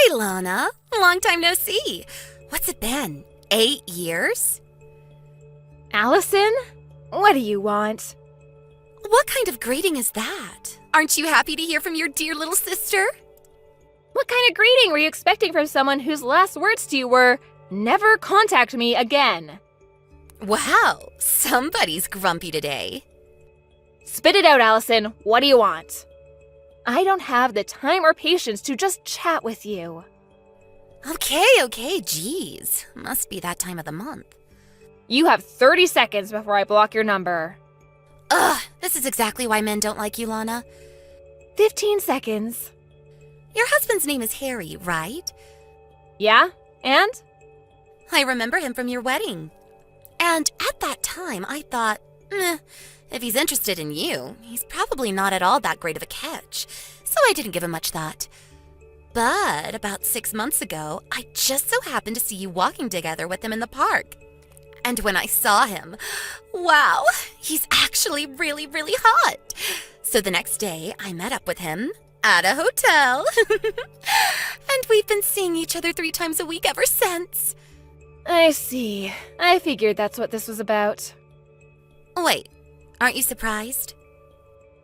Hi, Lana. Long time no see. What's it been? 8 years? Allison? What do you want? What kind of greeting is that? Aren't you happy to hear from your dear little sister? What kind of greeting were you expecting from someone whose last words to you were, "Never contact me again"? Wow, somebody's grumpy today. Spit it out, Allison. What do you want? I don't have the time or patience to just chat with you. Okay, geez. Must be that time of the month. You have 30 seconds before I block your number. Ugh, this is exactly why men don't like you, Lana. 15 seconds. Your husband's name is Harry, right? Yeah? And? I remember him from your wedding. And at that time, I thought, if he's interested in you, he's probably not at all that great of a catch. So I didn't give him much thought. But about 6 months ago, I just so happened to see you walking together with him in the park. And when I saw him, wow, he's actually really, really hot. So the next day, I met up with him at a hotel. And we've been seeing each other 3 times a week ever since. I see. I figured that's what this was about. Wait, aren't you surprised?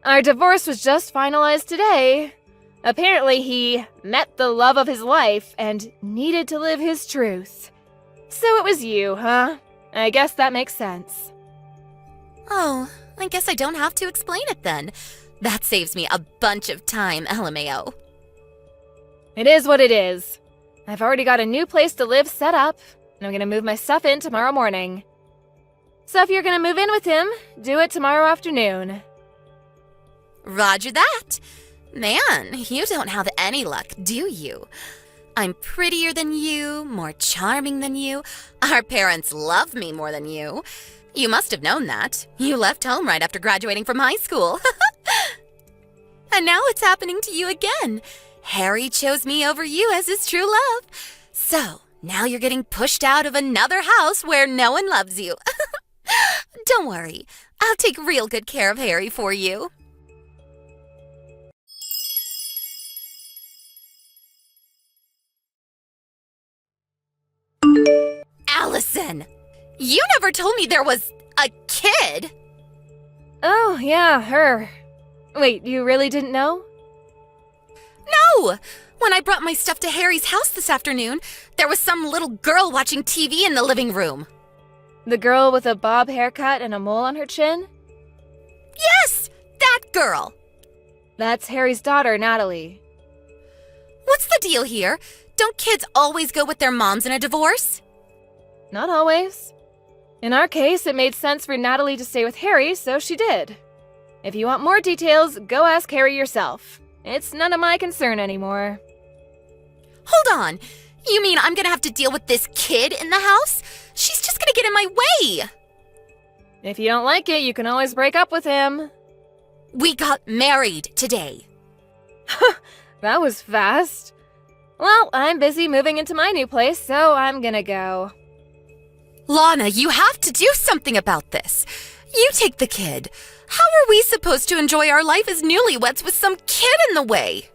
Our divorce was just finalized today. Apparently, he met the love of his life and needed to live his truth. So it was you, huh? I guess that makes sense. Oh, I guess I don't have to explain it then. That saves me a bunch of time, LMAO. It is what it is. I've already got a new place to live set up, and I'm gonna move my stuff in tomorrow morning. So if you're gonna move in with him, do it tomorrow afternoon. Roger that. Man, you don't have any luck, do you? I'm prettier than you, more charming than you. Our parents love me more than you. You must have known that. You left home right after graduating from high school. And now it's happening to you again. Harry chose me over you as his true love. So, now you're getting pushed out of another house where no one loves you. Don't worry, I'll take real good care of Harry for you. Allison, you never told me there was a kid. Oh, yeah, her. Wait, you really didn't know? No! When I brought my stuff to Harry's house this afternoon, there was some little girl watching TV in the living room. The girl with a bob haircut and a mole on her chin? Yes, that girl. That's Harry's daughter, Natalie. What's the deal here? Don't kids always go with their moms in a divorce? Not always. In our case, it made sense for Natalie to stay with Harry, so she did. If you want more details, go ask Harry yourself. It's none of my concern anymore. Hold on. You mean I'm gonna have to deal with this kid in the house? She's just gonna get in my way. If you don't like it, you can always break up with him. We got married today. That was fast. Well, I'm busy moving into my new place, so I'm gonna go. Lana, you have to do something about this. You take the kid. How are we supposed to enjoy our life as newlyweds with some kid in the way?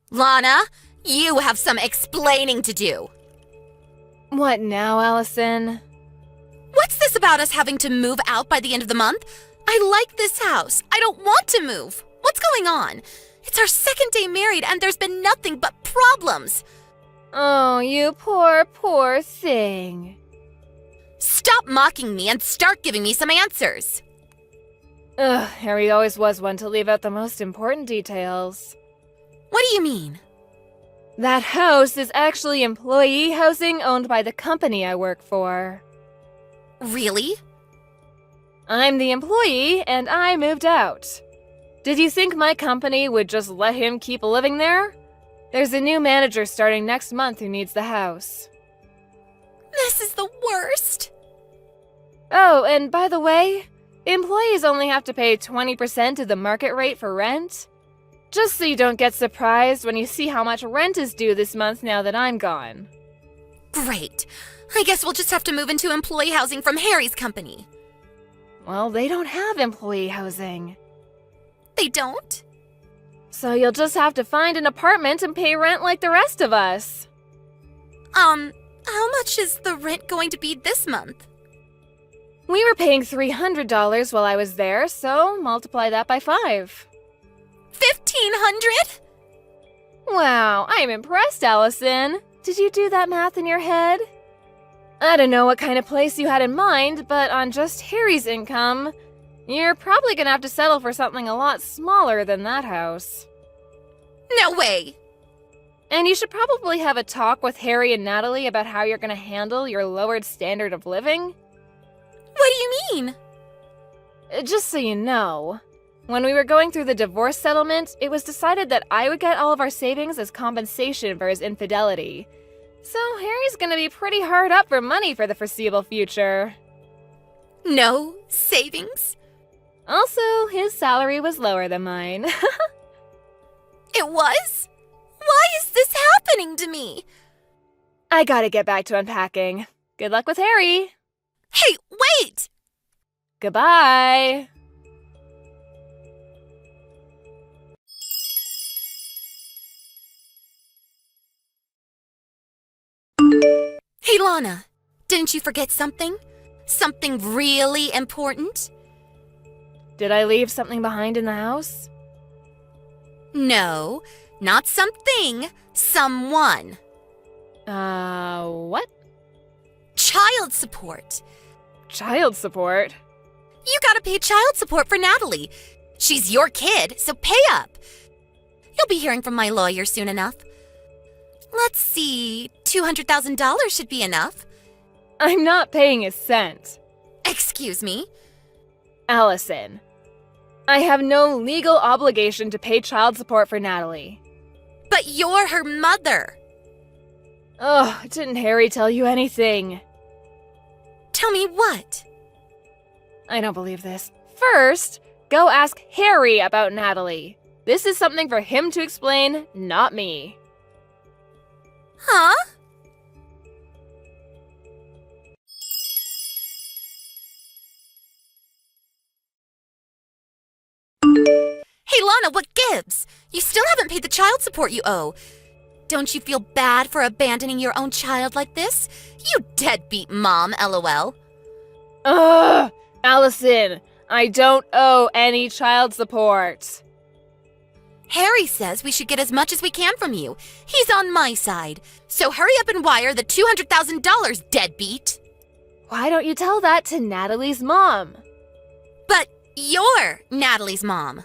Lana, you have some explaining to do. What now, Allison? What's this about us having to move out by the end of the month? I like this house. I don't want to move. What's going on? It's our second day married and there's been nothing but problems. Oh, you poor, poor thing. Stop mocking me and start giving me some answers. Ugh, Harry always was one to leave out the most important details. What do you mean? That house is actually employee housing owned by the company I work for. Really? I'm the employee, and I moved out. Did you think my company would just let him keep living there? There's a new manager starting next month who needs the house. This is the worst. Oh, and by the way, employees only have to pay 20% of the market rate for rent. Just so you don't get surprised when you see how much rent is due this month now that I'm gone. Great. I guess we'll just have to move into employee housing from Harry's company. Well, they don't have employee housing. They don't? So you'll just have to find an apartment and pay rent like the rest of us. How much is the rent going to be this month? We were paying $300 while I was there, so multiply that by 5. 1,500? Wow, I'm impressed, Allison. Did you do that math in your head? I don't know what kind of place you had in mind, but on just Harry's income, you're probably gonna have to settle for something a lot smaller than that house. No way! And you should probably have a talk with Harry and Natalie about how you're gonna handle your lowered standard of living. What do you mean? Just so you know, when we were going through the divorce settlement, it was decided that I would get all of our savings as compensation for his infidelity. So Harry's gonna be pretty hard up for money for the foreseeable future. No savings? Also, his salary was lower than mine. It was? Why is this happening to me? I gotta get back to unpacking. Good luck with Harry. Hey, wait! Goodbye. Hey, Lana, didn't you forget something? Something really important? Did I leave something behind in the house? No, not something, someone. What? Child support. Child support? You gotta pay child support for Natalie. She's your kid, so pay up. You'll be hearing from my lawyer soon enough. Let's see, $200,000 should be enough. I'm not paying a cent. Excuse me? Allison, I have no legal obligation to pay child support for Natalie. But you're her mother. Ugh, didn't Harry tell you anything? Tell me what? I don't believe this. First, go ask Harry about Natalie. This is something for him to explain, not me. Huh? Hey, Lana, what gives? You still haven't paid the child support you owe. Don't you feel bad for abandoning your own child like this? You deadbeat mom, LOL. Ugh! Allison, I don't owe any child support. Harry says we should get as much as we can from you. He's on my side. So hurry up and wire the $200,000, deadbeat. Why don't you tell that to Natalie's mom? But you're Natalie's mom.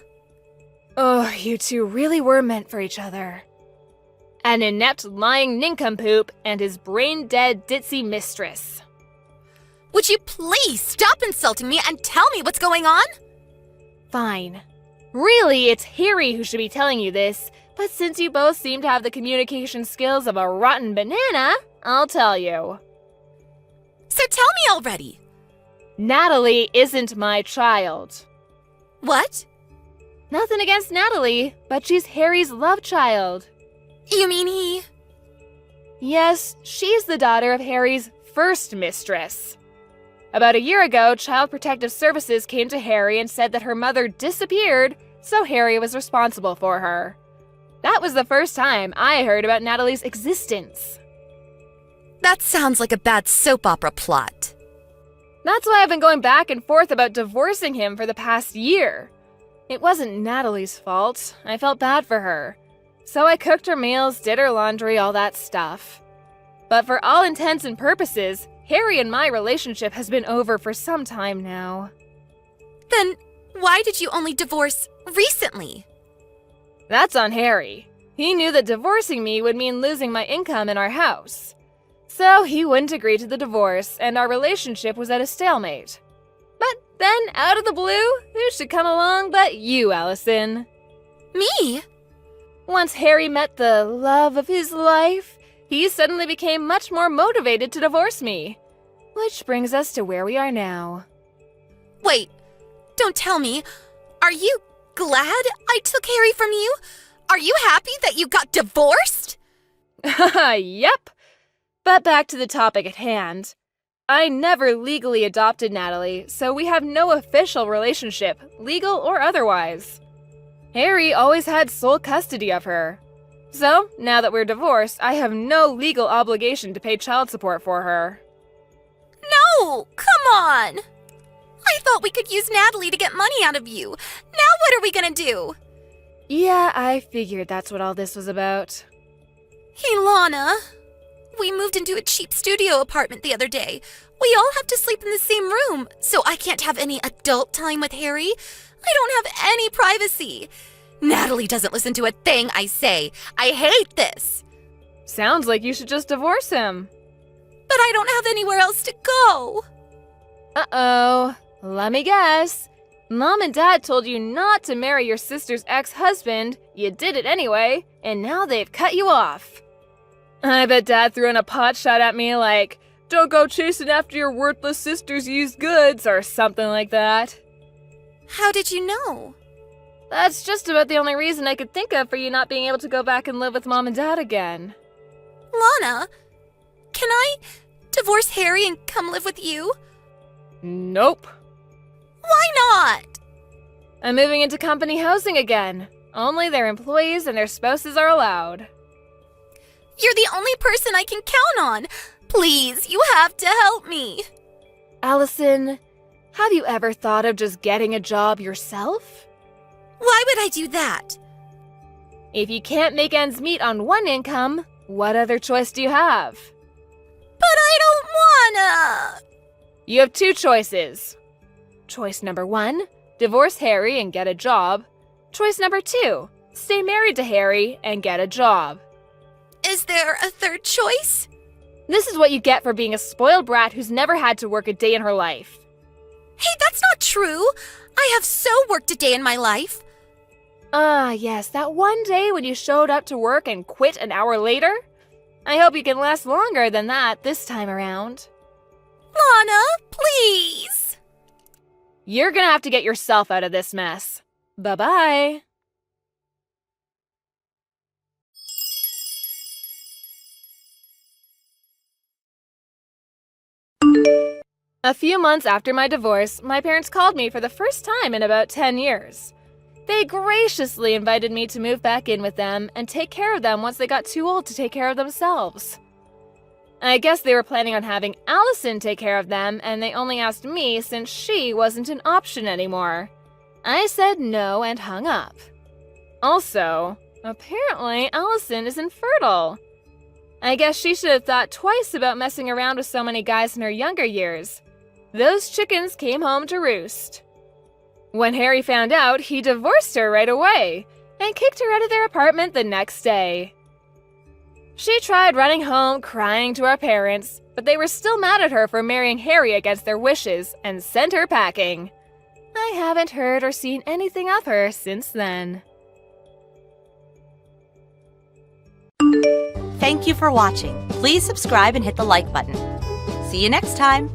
Oh, you two really were meant for each other. An inept lying nincompoop and his brain-dead ditzy mistress. Would you please stop insulting me and tell me what's going on? Fine. Really, it's Harry who should be telling you this, but since you both seem to have the communication skills of a rotten banana, I'll tell you. So tell me already. Natalie isn't my child. What? Nothing against Natalie, but she's Harry's love child. You mean he? Yes, she's the daughter of Harry's first mistress. About a year ago, Child Protective Services came to Harry and said that her mother disappeared, so Harry was responsible for her. That was the first time I heard about Natalie's existence. That sounds like a bad soap opera plot. That's why I've been going back and forth about divorcing him for the past year. It wasn't Natalie's fault. I felt bad for her. So I cooked her meals, did her laundry, all that stuff. But for all intents and purposes, Harry and my relationship has been over for some time now. Then why did you only divorce recently? That's on Harry. He knew that divorcing me would mean losing my income in our house. So he wouldn't agree to the divorce, and our relationship was at a stalemate. But then, out of the blue, who should come along but you, Allison? Me? Once Harry met the love of his life, he suddenly became much more motivated to divorce me. Which brings us to where we are now. Wait, don't tell me. Are you glad I took Harry from you? Are you happy that you got divorced? Yep. But back to the topic at hand. I never legally adopted Natalie, so we have no official relationship, legal or otherwise. Harry always had sole custody of her. So, now that we're divorced, I have no legal obligation to pay child support for her. No! Come on! I thought we could use Natalie to get money out of you. Now what are we gonna do? Yeah, I figured that's what all this was about. Hey, Lana. We moved into a cheap studio apartment the other day. We all have to sleep in the same room, so I can't have any adult time with Harry. I don't have any privacy. Natalie doesn't listen to a thing I say. I hate this. Sounds like you should just divorce him. But I don't have anywhere else to go. Uh-oh. Let me guess. Mom and Dad told you not to marry your sister's ex-husband. You did it anyway, and now they've cut you off. I bet Dad threw in a pot shot at me like, "Don't go chasing after your worthless sister's used goods," or something like that. How did you know? That's just about the only reason I could think of for you not being able to go back and live with Mom and Dad again. Lana, can I divorce Harry and come live with you? Nope. Why not? I'm moving into company housing again. Only their employees and their spouses are allowed. You're the only person I can count on. Please, you have to help me. Allison, have you ever thought of just getting a job yourself? Why would I do that? If you can't make ends meet on one income, what other choice do you have? But I don't wanna. You have two choices. Choice number 1, divorce Harry and get a job. Choice number 2, stay married to Harry and get a job. Is there a third choice? This is what you get for being a spoiled brat who's never had to work a day in her life. Hey, that's not true. I have so worked a day in my life. Ah, yes, that one day when you showed up to work and quit an hour later? I hope you can last longer than that this time around. Lana, please. You're gonna have to get yourself out of this mess. Bye-bye. A few months after my divorce, my parents called me for the first time in about 10 years. They graciously invited me to move back in with them and take care of them once they got too old to take care of themselves. I guess they were planning on having Allison take care of them, and they only asked me since she wasn't an option anymore. I said no and hung up. Also, apparently Allison is infertile. I guess she should have thought twice about messing around with so many guys in her younger years. Those chickens came home to roost. When Harry found out, he divorced her right away and kicked her out of their apartment the next day. She tried running home crying to our parents, but they were still mad at her for marrying Harry against their wishes and sent her packing. I haven't heard or seen anything of her since then. Thank you for watching. Please subscribe and hit the like button. See you next time.